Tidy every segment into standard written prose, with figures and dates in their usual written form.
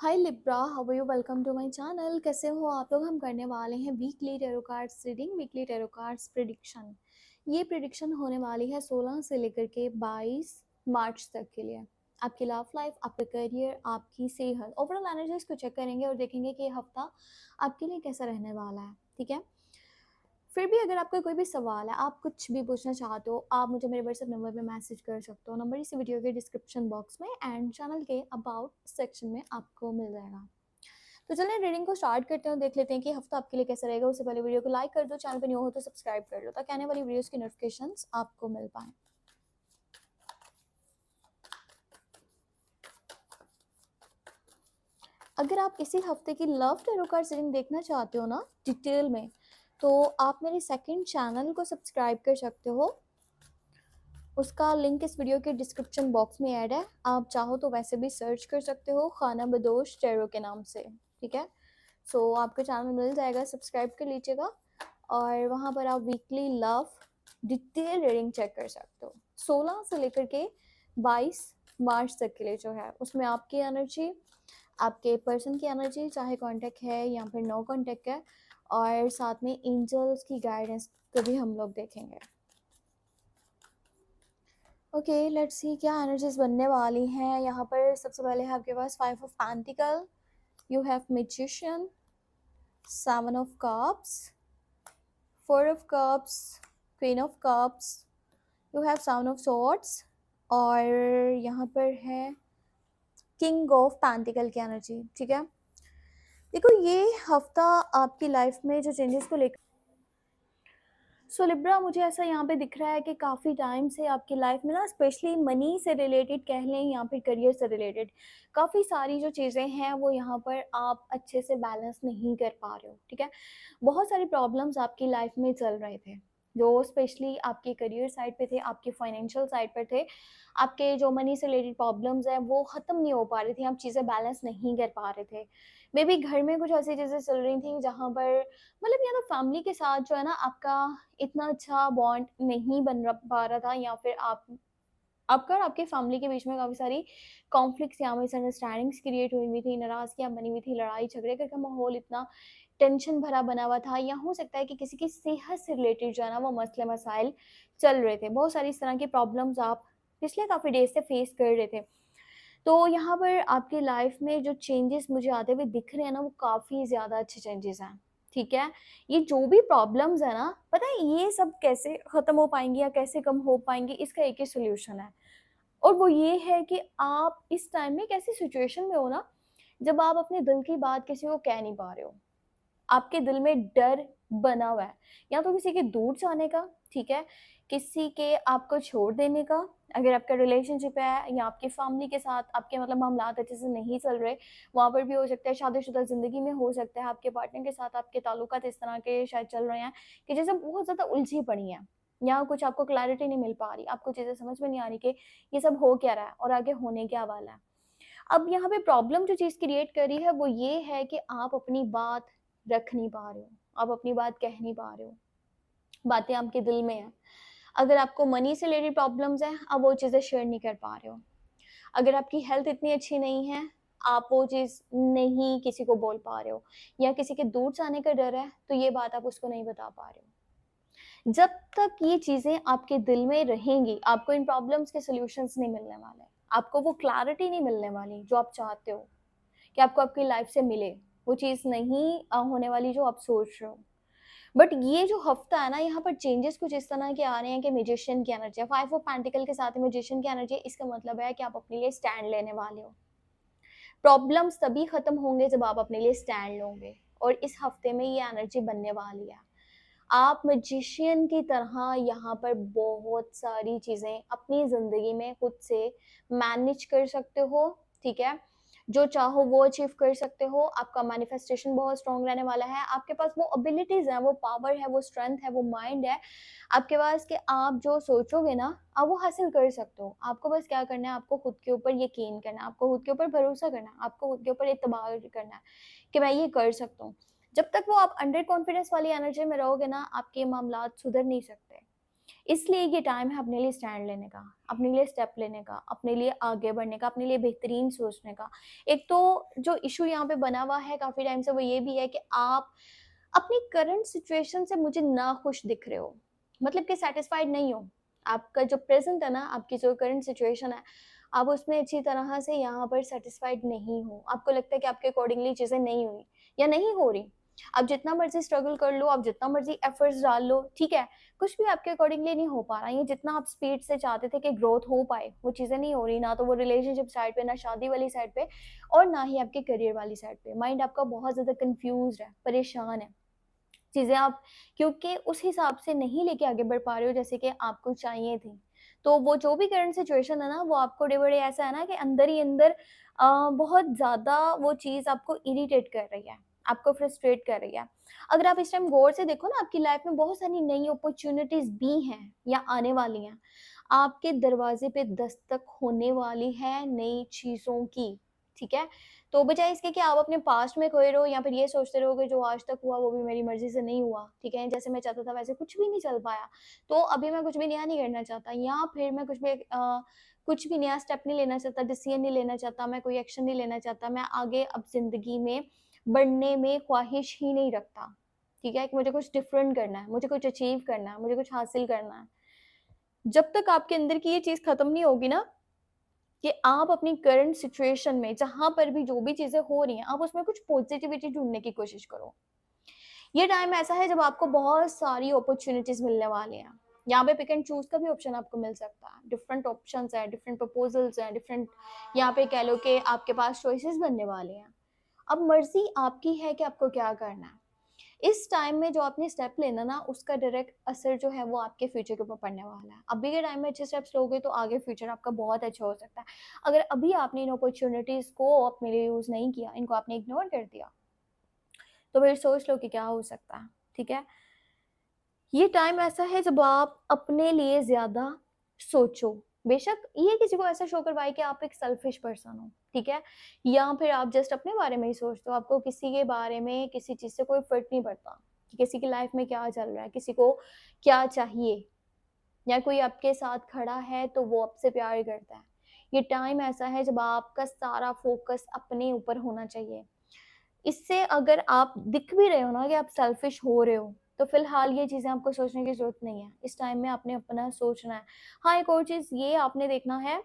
Hi Libra, how are you? Welcome to my channel. कैसे हो आप लोग? हम करने वाले हैं weekly tarot cards reading, weekly tarot cards prediction. ये प्रिडिक्शन होने वाली है 16 से लेकर के 22 मार्च तक के लिए। आपकी लव लाइफ, आपका करियर, आपकी सेहत, ओवरऑल एनर्जीज को चेक करेंगे और देखेंगे कि ये हफ्ता आपके लिए कैसा रहने वाला है। ठीक है। फिर भी अगर आपका कोई भी सवाल है, आप कुछ भी पूछना चाहते हो, आप मुझे मेरे व्हाट्सएप नंबर पे मैसेज कर सकते हो। नंबर इसी वीडियो के डिस्क्रिप्शन बॉक्स में एंड चैनल के अबाउट सेक्शन में आपको मिल जाएगा। तो चलिए रीडिंग को स्टार्ट करते हैं और देख लेते हैं कि हफ्ता आपके लिए कैसा रहेगा। उससे पहले वीडियो को लाइक कर दो, चैनल पे न्यू हो तो सब्सक्राइब कर लो ताकि आने वाली वीडियोस की नोटिफिकेशंस आपको मिल पाए। अगर आप इसी हफ्ते की लव टैरो कार्ड रीडिंग देखना चाहते हो ना डिटेल में, तो आप मेरे सेकंड चैनल को सब्सक्राइब कर सकते हो। उसका लिंक इस वीडियो के डिस्क्रिप्शन बॉक्स में ऐड है। आप चाहो तो वैसे भी सर्च कर सकते हो खाना बदोश टैरो के नाम से। ठीक है। सो आपका चैनल मिल जाएगा, सब्सक्राइब कर लीजिएगा और वहाँ पर आप weekly love detail reading check कर सकते हो। 16 से लेकर के 22 मार्च तक के लिए जो है उसमें आपकी एनर्जी, आपके पर्सन की एनर्जी, चाहे कांटेक्ट है या फिर नो कांटेक्ट है, और साथ में एंजल्स की गाइडेंस को भी हम लोग देखेंगे। ओके, लेट्स सी क्या एनर्जीज बनने वाली हैं। यहाँ पर सबसे पहले है आपके पास 5 of pentacle, you have magician, 7 of cups, 4 of cups, queen of cups, you have 7 of swords, और यहाँ पर है किंग ऑफ पेंटिकल की एनर्जी। ठीक है। देखो ये हफ्ता आपकी लाइफ में जो चेंजेस को लेकर, सो लिब्रा मुझे ऐसा यहाँ पे दिख रहा है कि काफ़ी टाइम से आपकी लाइफ में ना, स्पेशली मनी से रिलेटेड कह लें या फिर करियर से रिलेटेड, काफ़ी सारी जो चीज़ें हैं वो यहाँ पर आप अच्छे से बैलेंस नहीं कर पा रहे हो। ठीक है। बहुत सारी प्रॉब्लम्स आपकी लाइफ में चल रहे थे जो स्पेशली आपके करियर साइड पे थे, आपके फाइनेंशियल साइड पर थे। आपके जो मनी से रिलेटेड प्रॉब्लम्स हैं वो ख़त्म नहीं हो पा रही थी, आप चीज़ें बैलेंस नहीं कर पा रहे थे। मे बी घर में कुछ ऐसी चीज़ें चल रही थी जहाँ पर मतलब या तो फैमिली के साथ जो है ना आपका इतना अच्छा बॉन्ड नहीं पा रहा था, या फिर आपका और आपके फैमिली के बीच में काफ़ी सारी कॉन्फ्लिक्ट्स या मिसअंडरस्टैंडिंग्स क्रिएट हुई थी, नाराज़गियाँ बनी हुई थी, लड़ाई झगड़े का माहौल इतना टेंशन भरा बना हुआ था, या हो सकता है कि किसी की सेहत से रिलेटेड जो है ना वो मसले मसाइल चल रहे थे। बहुत सारी इस तरह की प्रॉब्लम्स आप पिछले काफ़ी डेज से फेस कर रहे थे। तो यहाँ पर आपकी लाइफ में जो चेंजेस मुझे आते हुए दिख रहे हैं ना, वो काफ़ी ज़्यादा अच्छे चेंजेस हैं। ठीक है। ये जो भी प्रॉब्लम्स है ना, पता है ये सब कैसे ख़त्म हो पाएंगी या कैसे कम हो पाएंगी, इसका एक ही सोल्यूशन है, और वो ये है कि आप इस टाइम में एक ऐसी सिचुएशन में हो ना जब आप अपने दिल की बात किसी को कह नहीं पा रहे हो। आपके दिल में डर बना हुआ है, या तो किसी के दूर जाने का, ठीक है, किसी के आपको छोड़ देने का, अगर आपका रिलेशनशिप है या आपकी फैमिली के साथ आपके मतलब मामलात अच्छे से नहीं चल रहे, वहाँ पर भी हो सकता है। शादीशुदा ज़िंदगी में हो सकता है आपके पार्टनर के साथ आपके ताल्लुकात इस तरह के शायद चल रहे हैं कि जैसे बहुत ज़्यादा उलझी पड़ी हैं, या कुछ आपको क्लैरिटी नहीं मिल पा रही, आपको चीज़ें समझ में नहीं आ रही कि ये सब हो क्या रहा है और आगे होने क्या वाला है। अब यहाँ पे प्रॉब्लम जो चीज़ क्रिएट करी है वो ये है कि आप अपनी बात रख नहीं पा रहे हो, आप अपनी बात कह नहीं पा रहे हो, बातें आपके दिल में हैं। अगर आपको मनी से रिलेटेड प्रॉब्लम्स हैं, आप वो चीज़ें शेयर नहीं कर पा रहे हो। अगर आपकी हेल्थ इतनी अच्छी नहीं है, आप वो चीज़ नहीं किसी को बोल पा रहे हो, या किसी के दूर जाने का डर है, तो ये बात आप उसको नहीं बता पा रहे हो। जब तक ये चीज़ें आपके दिल में रहेंगी, आपको इन प्रॉब्लम्स के सॉल्यूशंस नहीं मिलने वाले। आपको वो क्लैरिटी नहीं मिलने वाली जो आप चाहते हो कि आपको आपकी लाइफ से मिले। वो चीज़ नहीं होने वाली जो आप सोच रहे हो। बट ये जो हफ्ता है ना, यहाँ पर चेंजेस कुछ इस तरह के आ रहे हैं कि मैजिशियन की एनर्जी है, 5 ऑफ पेंटिकल के साथ मैजिशियन की एनर्जी है। इसका मतलब है कि आप अपने लिए स्टैंड लेने वाले हो। प्रॉब्लम्स तभी खत्म होंगे जब आप अपने लिए स्टैंड लोगे, और इस हफ्ते में ये एनर्जी बनने वाली है। आप मैजिशियन की तरह यहाँ पर बहुत सारी चीज़ें अपनी ज़िंदगी में खुद से मैनेज कर सकते हो। ठीक है। जो चाहो वो अचीव कर सकते हो। आपका मैनिफेस्टेशन बहुत स्ट्रांग रहने वाला है। आपके पास वो एबिलिटीज़ हैं, वो पावर है, वो स्ट्रेंथ है, वो माइंड है आपके पास कि आप जो सोचोगे ना, आप वो हासिल कर सकते हो। आपको बस क्या करना है, आपको खुद के ऊपर यकीन करना है, आपको खुद के ऊपर भरोसा करना है, आपको खुद के ऊपर इत्मीनान करना है कि मैं ये कर सकता हूँ। जब तक वो आप अंडर कॉन्फिडेंस वाली एनर्जी में रहोगे ना, आपके मामलात सुधर नहीं सकते। इसलिए ये टाइम है अपने लिए स्टैंड लेने का, अपने लिए स्टेप लेने का, अपने लिए आगे बढ़ने का, अपने लिए बेहतरीन सोचने का। एक तो जो इशू यहाँ पे बना हुआ है काफ़ी टाइम से वो ये भी है कि आप अपनी करंट सिचुएशन से मुझे नाखुश दिख रहे हो, मतलब कि सैटिस्फाइड नहीं हो। आपका जो प्रेज़ेंट है ना, आपकी जो करंट सिचुएशन है, आप उसमें अच्छी तरह से यहाँ पर सैटिस्फाइड नहीं हो। आपको लगता है कि आपके अकॉर्डिंगली चीज़ें नहीं हुई या नहीं हो रही। आप जितना मर्ज़ी स्ट्रगल कर लो, आप जितना मर्ज़ी एफर्ट्स डाल लो, ठीक है, कुछ भी आपके अकॉर्डिंगली नहीं हो पा रहा। ये जितना आप स्पीड से चाहते थे कि ग्रोथ हो पाए, वो चीज़ें नहीं हो रही, ना तो वो रिलेशनशिप साइड पे, ना शादी वाली साइड पे और ना ही आपके करियर वाली साइड पे। माइंड आपका बहुत ज़्यादा कन्फ्यूज़्ड है, परेशान है। चीज़ें आप क्योंकि उस हिसाब से नहीं लेके आगे बढ़ पा रहे हो जैसे कि आपको चाहिए थी। तो वो जो भी करंट सिचुएशन है ना, वो आपको डे बाय डे ऐसा है ना कि अंदर ही अंदर बहुत ज़्यादा वो चीज़ आपको इरिटेट कर रही है, आपको फ्रस्ट्रेट कर रही है। अगर आप इस टाइम गौर से देखो ना, आपकी लाइफ में बहुत सारी नई अपॉर्च्युनिटीज़ भी हैं या आने वाली हैं। आपके दरवाज़े पे दस्तक होने वाली है नई चीज़ों की, ठीक है? तो बजाय इसके कि आप अपने पास्ट में खोए रहो या फिर ये सोचते रहो कि जो आज तक हुआ वो भी मेरी मर्ज़ी से नहीं हुआ, ठीक है? जैसे मैं चाहता था वैसे कुछ भी नहीं चल पाया, तो अभी मैं कुछ भी नया नहीं करना चाहता या फिर मैं कुछ भी नया स्टेप नहीं लेना चाहता, डिसीज़न नहीं लेना चाहता, मैं कोई एक्शन नहीं लेना चाहता, मैं आगे अब ज़िंदगी में बढ़ने में ख्वाहिश ही नहीं रखता, ठीक है? कि मुझे कुछ डिफरेंट करना है, मुझे कुछ अचीव करना है, मुझे कुछ हासिल करना है। जब तक आपके अंदर की ये चीज़ खत्म नहीं होगी ना कि आप अपनी करंट सिचुएशन में जहाँ पर भी जो भी चीज़ें हो रही हैं, आप उसमें कुछ पॉजिटिविटी ढूँढने की कोशिश करो। ये टाइम ऐसा है जब आपको बहुत सारी अपॉर्च्युनिटीज़ मिलने वाली हैं। यहाँ पे पिक एंड चूज़ का भी ऑप्शन आपको मिल सकता है। डिफरेंट ऑप्शंस हैं, डिफरेंट प्रपोज़ल्स हैं, डिफरेंट यहाँ पे कह लो कि आपके पास चॉइसेस बनने वाले हैं। अब मर्ज़ी आपकी है कि आपको क्या करना है। इस टाइम में जो आपने स्टेप लेना ना, उसका डायरेक्ट असर जो है वो आपके फ्यूचर के ऊपर पड़ने वाला है। अभी के टाइम में अच्छे स्टेप्स लोगे तो आगे फ्यूचर आपका बहुत अच्छा हो सकता है। अगर अभी आपने इन अपॉर्च्युनिटीज़ को अपने लिए यूज़ नहीं किया, इनको आपने इग्नोर कर दिया, तो फिर सोच लो कि क्या हो सकता है, ठीक है? ये टाइम ऐसा है जब आप अपने लिए ज़्यादा सोचो। बेशक ये किसी को ऐसा शो करवाए कि आप एक सेल्फिश पर्सन हो, ठीक है? या फिर आप जस्ट अपने बारे में ही सोचते हो, आपको किसी के बारे में किसी चीज़ से कोई फ़र्क नहीं पड़ता कि किसी की लाइफ़ में क्या चल रहा है, किसी को क्या चाहिए या कोई आपके साथ खड़ा है तो वो आपसे प्यार करता है। ये टाइम ऐसा है जब आपका सारा फ़ोकस अपने ऊपर होना चाहिए। इससे अगर आप दिख भी रहे हो ना कि आप सेल्फिश हो रहे हो, तो फिलहाल ये चीज़ें आपको सोचने की ज़रूरत नहीं है। इस टाइम में आपने अपना सोचना है। हाँ, एक और चीज़ ये आपने देखना है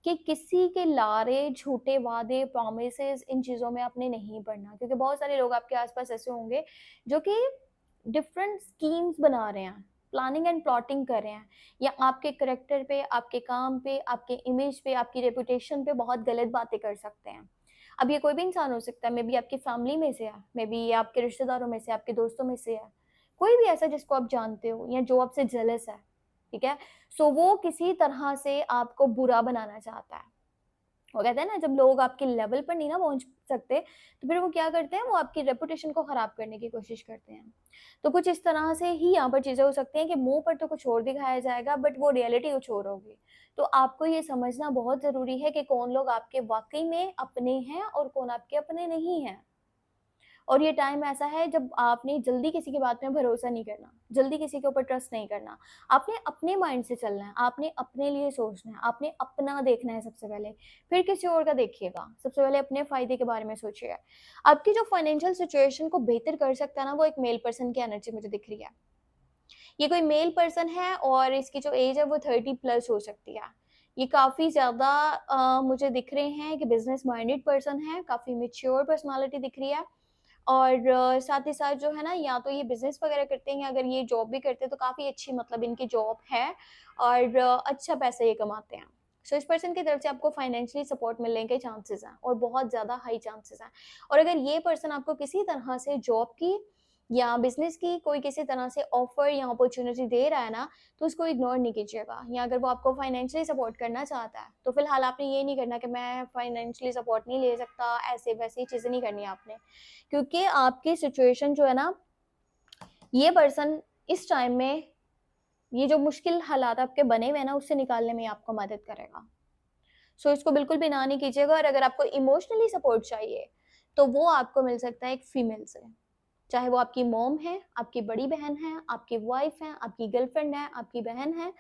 कि किसी के लारे, झूठे वादे, प्रॉमिसेस इन चीज़ों में आपने नहीं पड़ना, क्योंकि बहुत सारे लोग आपके आस-पास ऐसे होंगे जो कि डिफरेंट स्कीम्स बना रहे हैं, प्लानिंग एंड प्लॉटिंग कर रहे हैं या आपके करैक्टर पे, आपके काम पे, आपके इमेज पे, आपकी रेपुटेशन पे बहुत गलत बातें कर सकते हैं। अब ये कोई भी इंसान हो सकता है, मे बी आपकी फैमिली में से है, मे बी ये आपके रिश्तेदारों में से, आपके दोस्तों में से है। कोई भी ऐसा जिसको आप जानते हो या जो आपसे जेलस है, ठीक है? सो वो किसी तरह से आपको बुरा बनाना चाहता है। वो कहते हैं ना, जब लोग आपके लेवल पर नहीं ना पहुँच सकते, तो फिर वो क्या करते हैं, वो आपकी रेपुटेशन को खराब करने की कोशिश करते हैं। तो कुछ इस तरह से ही यहाँ पर चीज़ें हो सकती हैं कि मुँह पर तो कुछ और दिखाया जाएगा बट वो रियलिटी कुछ और होगी। तो आपको ये समझना बहुत ज़रूरी है कि कौन लोग आपके वाक़ई में अपने हैं और कौन आपके अपने नहीं हैं। और ये टाइम ऐसा है जब आपने जल्दी किसी की बात में भरोसा नहीं करना, जल्दी किसी के ऊपर ट्रस्ट नहीं करना। आपने अपने माइंड से चलना है, आपने अपने लिए सोचना है, आपने अपना देखना है सबसे पहले, फिर किसी और का देखिएगा। सबसे पहले अपने फ़ायदे के बारे में सोचिए। आपकी जो फाइनेंशियल सिचुएशन को बेहतर कर सकता है ना, वो एक मेल पर्सन की एनर्जी मुझे दिख रही है। ये कोई मेल पर्सन है और इसकी जो एज है वो 30 प्लस हो सकती है। ये काफ़ी ज़्यादा मुझे दिख रहे हैं कि बिज़नेस माइंडेड पर्सन है, काफ़ी मैच्योर पर्सनैलिटी दिख रही है। और साथ ही साथ जो है ना, या तो ये बिज़नेस वगैरह करते हैं या अगर ये जॉब भी करते हैं तो काफ़ी अच्छी, मतलब इनकी जॉब है और अच्छा पैसा ये कमाते हैं। सो इस पर्सन की तरफ से आपको फाइनेंशियली सपोर्ट मिलने के चांसेस हैं और बहुत ज़्यादा हाई चांसेस हैं। और अगर ये पर्सन आपको किसी तरह से जॉब की या बिज़नेस की कोई किसी तरह से ऑफ़र या अपॉर्च्युनिटी दे रहा है ना, तो उसको इग्नोर नहीं कीजिएगा। या अगर वो आपको फाइनेंशियली सपोर्ट करना चाहता है, तो फिलहाल आपने ये नहीं करना कि मैं फाइनेंशियली सपोर्ट नहीं ले सकता, ऐसे-वैसे चीज़ें नहीं करनी है आपने। क्योंकि आपकी सिचुएशन जो है ना, ये पर्सन इस टाइम में ये जो मुश्किल हालात आपके बने हुए हैं ना, उससे निकालने में आपको मदद करेगा। सो इसको बिल्कुल भी ना नहीं कीजिएगा। और अगर आपको इमोशनली सपोर्ट चाहिए, तो वो आपको मिल सकता है एक फीमेल से। चाहे वो आपकी मॉम है, आपकी बड़ी बहन है, आपकी वाइफ है, आपकी गर्लफ्रेंड है, आपकी बहन है,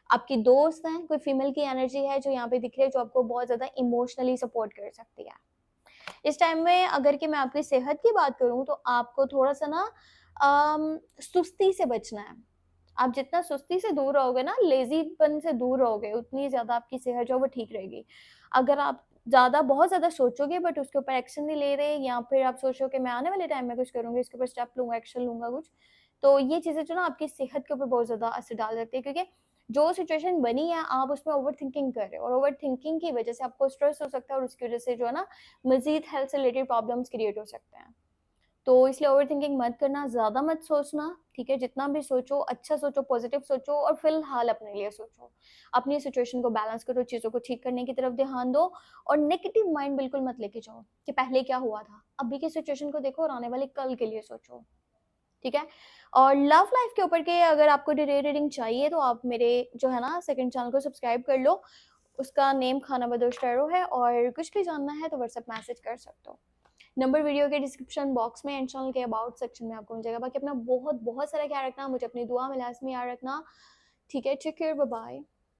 आपकी दोस्त है, कोई फीमेल की एनर्जी है जो यहाँ पे दिख रही है, जो आपको बहुत ज़्यादा इमोशनली सपोर्ट कर सकती है। इस टाइम में अगर कि मैं आपकी सेहत की बात करूँ तो आपको थोड़ा-सा ना सुस्ती से बचना है। आप जितना सुस्ती से दूर रहोगे ना, लेज़ीपन से दूर रहोगे, उतनी ज़्यादा आपकी सेहत जो है वो ठीक रहेगी। अगर आप बहुत ज़्यादा सोचोगे बट उसके ऊपर एक्शन नहीं ले रहे, या फिर आप सोचो कि मैं आने वाले टाइम में कुछ करूँगी, इसके ऊपर स्टेप लूँगा, एक्शन लूँगा कुछ, तो ये चीज़ें जो ना आपकी सेहत के ऊपर बहुत ज़्यादा असर डाल सकती है, क्योंकि जो सिचुएशन बनी है आप उसमें ओवरथिंकिंग कर रहे हो, और ओवरथिंकिंग की वजह से आपको स्ट्रेस हो सकता है, और उसकी वजह से जो है ना मज़ीद हेल्थ से रिलेटेड प्रॉब्लम्स क्रिएट हो सकते हैं। तो इसलिए ओवरथिंकिंग मत करना, ज़्यादा मत सोचना, ठीक है? जितना भी सोचो, अच्छा सोचो, पॉज़िटिव सोचो, और फ़िलहाल अपने लिए सोचो। अपनी सिचुएशन को बैलेंस करो, चीज़ों को ठीक करने की तरफ ध्यान दो, और नेगेटिव माइंड बिल्कुल मत लेके जाओ कि पहले क्या हुआ था। अभी की सिचुएशन को देखो और आने वाले कल के लिए सोचो, ठीक है? और लव लाइफ़ के ऊपर के अगर आपको डिटेल रीडिंग चाहिए तो आप मेरे जो है ना सेकंड चैनल को सब्सक्राइब कर लो। उसका नेम खाना बदोश टैरो है, और कुछ भी जानना है तो व्हाट्सएप मैसेज कर सकते हो। नंबर वीडियो के डिस्क्रिप्शन बॉक्स में एंड चैनल के अबाउट सेक्शन में आपको मिल जाएगा। बाकी अपना बहुत बहुत सारा ख्याल रखना, मुझे अपनी दुआ में लाज़मी याद रखना, ठीक है? Take care, bye bye.